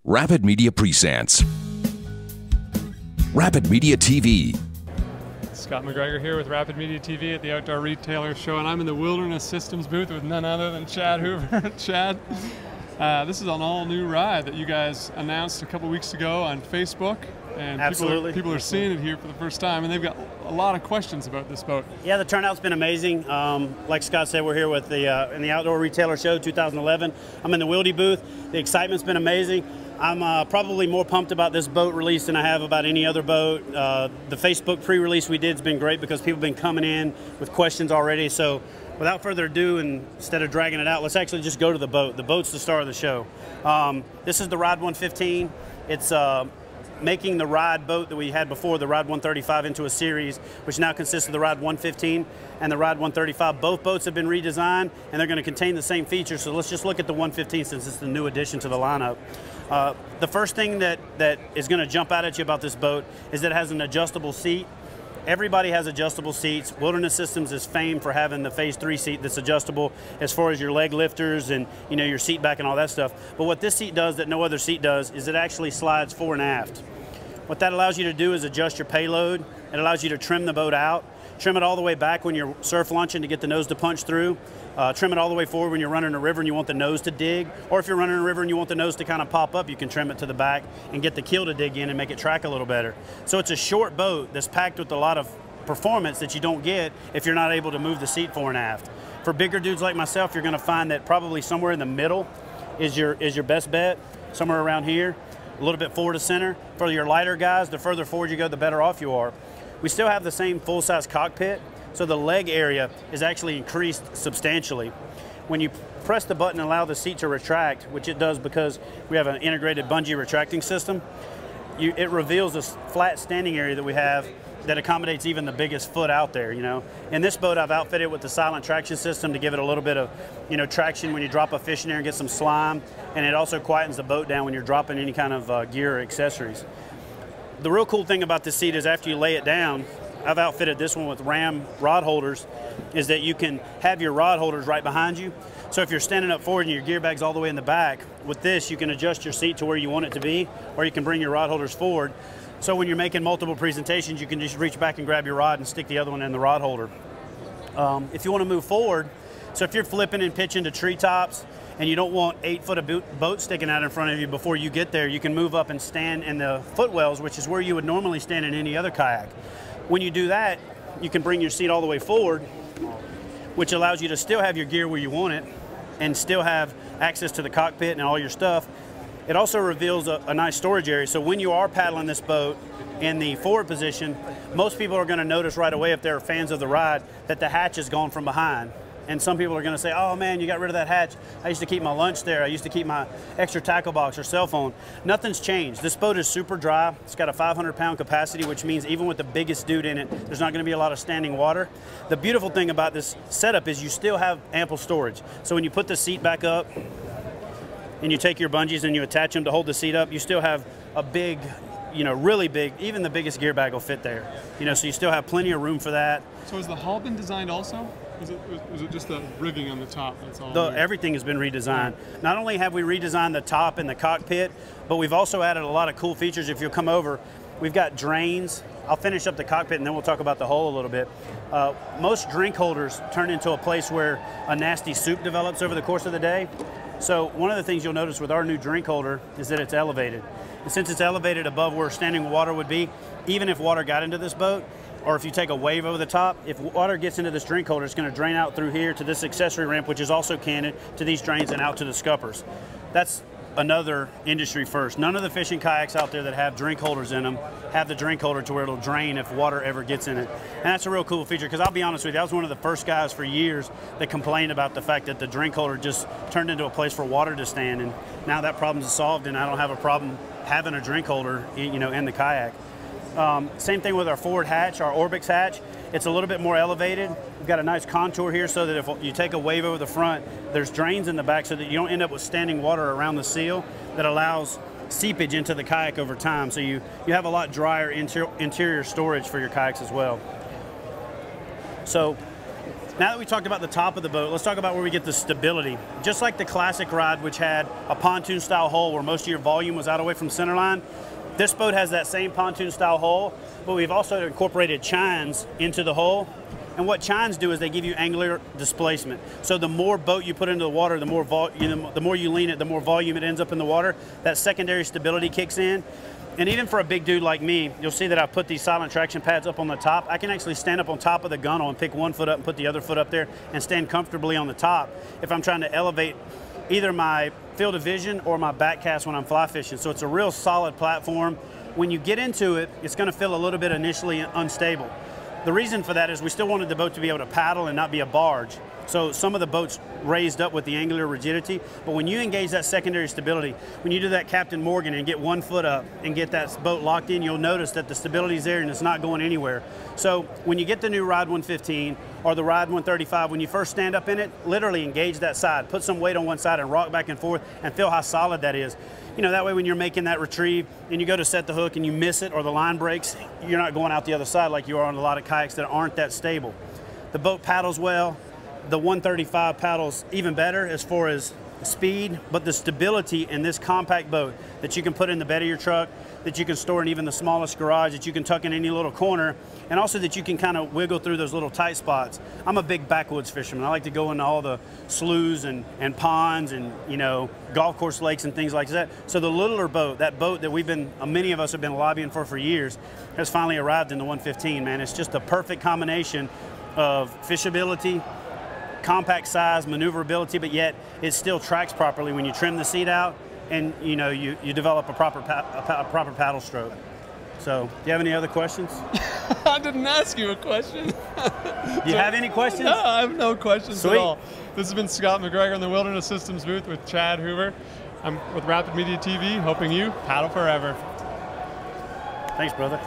Rapid Media presents Rapid Media TV. Scott McGregor here with Rapid Media TV at the Outdoor Retailer Show, and I'm in the Wilderness Systems booth with none other than Chad Hoover. Chad, this is an all-new ride that you guys announced a couple weeks ago on Facebook, and people are seeing it here for the first time, and they've got a lot of questions about this boat. Yeah, the turnout's been amazing. Like Scott said, we're here with the in the Outdoor Retailer Show 2011. I'm in the Wildy booth. The excitement's been amazing. I'm probably more pumped about this boat release than I have about any other boat. The Facebook pre-release we did has been great because people have been coming in with questions already. So without further ado, and instead of dragging it out, let's actually just go to the boat. The boat's the star of the show. This is the Ride 115. It's making the Ride boat that we had before, the Ride 135, into a series, which now consists of the Ride 115 and the Ride 135. Both boats have been redesigned, and they're going to contain the same features. So let's just look at the 115 since it's the new addition to the lineup. The first thing that is going to jump out at you about this boat is that it has an adjustable seat. Everybody has adjustable seats. Wilderness Systems is famed for having the Phase 3 seat that's adjustable as far as your leg lifters and your seat back and all that stuff. But what this seat does that no other seat does is it actually slides fore and aft. What that allows you to do is adjust your payload. It allows you to trim the boat out, trim it all the way back when you're surf launching to get the nose to punch through, trim it all the way forward when you're running a river and you want the nose to dig, or if you're running a river and you want the nose to kind of pop up, you can trim it to the back and get the keel to dig in and make it track a little better. So it's a short boat that's packed with a lot of performance that you don't get if you're not able to move the seat fore and aft. For bigger dudes like myself, you're going to find that probably somewhere in the middle is your best bet, somewhere around here, a little bit forward to center. For your lighter guys, the further forward you go, the better off you are. We still have the same full-size cockpit, so the leg area is actually increased substantially. When you press the button and allow the seat to retract, which it does because we have an integrated bungee retracting system, it reveals this flat standing area that we have that accommodates even the biggest foot out there. In this boat, I've outfitted with the silent traction system to give it a little bit of traction when you drop a fish in there and get some slime, and it also quietens the boat down when you're dropping any kind of gear or accessories. The real cool thing about this seat is after you lay it down, I've outfitted this one with ram rod holders, is that you can have your rod holders right behind you. So if you're standing up forward and your gear bag's all the way in the back, with this you can adjust your seat to where you want it to be, or you can bring your rod holders forward. So when you're making multiple presentations, you can just reach back and grab your rod and stick the other one in the rod holder. If you want to move forward, so if you're flipping and pitching to treetops and you don't want 8 foot of boat sticking out in front of you before you get there, you can move up and stand in the footwells, which is where you would normally stand in any other kayak. When you do that, you can bring your seat all the way forward, which allows you to still have your gear where you want it and still have access to the cockpit and all your stuff. It also reveals a nice storage area. So when you are paddling this boat in the forward position, most people are going to notice right away, if they're fans of the ride, that the hatch is gone from behind. And some people are going to say, oh man, you got rid of that hatch. I used to keep my lunch there. I used to keep my extra tackle box or cell phone. Nothing's changed. This boat is super dry. It's got a 500-pound capacity, which means even with the biggest dude in it, there's not going to be a lot of standing water. The beautiful thing about this setup is you still have ample storage. So when you put the seat back up and you take your bungees and you attach them to hold the seat up, you still have a big, really big, even the biggest gear bag will fit there. So you still have plenty of room for that. So has the hull been designed also? Is it just the rigging on the top? That's all. Everything has been redesigned. Not only have we redesigned the top and the cockpit, but we've also added a lot of cool features. If you'll come over, we've got drains. I'll finish up the cockpit and then we'll talk about the hull a little bit. Most drink holders turn into a place where a nasty soup develops over the course of the day. So one of the things you'll notice with our new drink holder is that it's elevated. And since it's elevated above where standing water would be, even if water got into this boat, or if you take a wave over the top, if water gets into this drink holder, it's going to drain out through here to this accessory ramp, which is also canted to these drains and out to the scuppers. That's another industry first. None of the fishing kayaks out there that have drink holders in them have the drink holder to where it'll drain if water ever gets in it. And that's a real cool feature, because I'll be honest with you, I was one of the first guys for years that complained about the fact that the drink holder just turned into a place for water to stand, and now that problem's solved and I don't have a problem having a drink holder in the kayak. Same thing with our forward hatch, our Orbix hatch. It's a little bit more elevated. We've got a nice contour here so that if you take a wave over the front, there's drains in the back so that you don't end up with standing water around the seal that allows seepage into the kayak over time. So you have a lot drier interior storage for your kayaks as well. So Now that we talked about the top of the boat, let's talk about where we get the stability. Just like the classic ride, which had a pontoon style hull where most of your volume was out away from centerline, this boat has that same pontoon style hull, but we've also incorporated chines into the hull. And what chines do is they give you angular displacement. So the more boat you put into the water, the more you lean it, the more volume it ends up in the water. That secondary stability kicks in. And even for a big dude like me, you'll see that I put these silent traction pads up on the top. I can actually stand up on top of the gunnel and pick one foot up and put the other foot up there and stand comfortably on the top if I'm trying to elevate either my field of vision or my back cast when I'm fly fishing. So it's a real solid platform. When you get into it, it's going to feel a little bit initially unstable. The reason for that is we still wanted the boat to be able to paddle and not be a barge. So some of the boats raised up with the angular rigidity, but when you engage that secondary stability, when you do that Captain Morgan and get one foot up and get that boat locked in, you'll notice that the stability is there and it's not going anywhere. So when you get the new Ride 115 or the Ride 135, when you first stand up in it, literally engage that side, put some weight on one side and rock back and forth and feel how solid that is. You know, that way when you're making that retrieve and you go to set the hook and you miss it or the line breaks, you're not going out the other side like you are on a lot of kayaks that aren't that stable. The boat paddles well. The 135 paddles even better as far as speed, but the stability in this compact boat that you can put in the bed of your truck, that you can store in even the smallest garage, that you can tuck in any little corner, and also that you can kind of wiggle through those little tight spots. I'm a big backwoods fisherman. I like to go into all the sloughs and ponds and, you know, golf course lakes and things like that. So the littler boat, that boat that many of us have been lobbying for years, has finally arrived in the 115, man. It's just a perfect combination of fishability, compact size, maneuverability, but yet it still tracks properly when you trim the seat out and you know you develop a proper paddle stroke. So, do you have any other questions? I didn't ask you a question. Do you have any questions? No, I have no questions Sweet. at all. This has been Scott McGregor in the Wilderness Systems booth with Chad Hoover. I'm with Rapid Media TV, helping you paddle forever. Thanks, brother.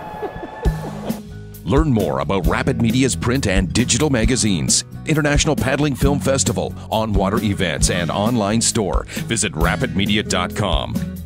Learn more about Rapid Media's print and digital magazines, International Paddling Film Festival, on-water events, and online store. Visit rapidmedia.com.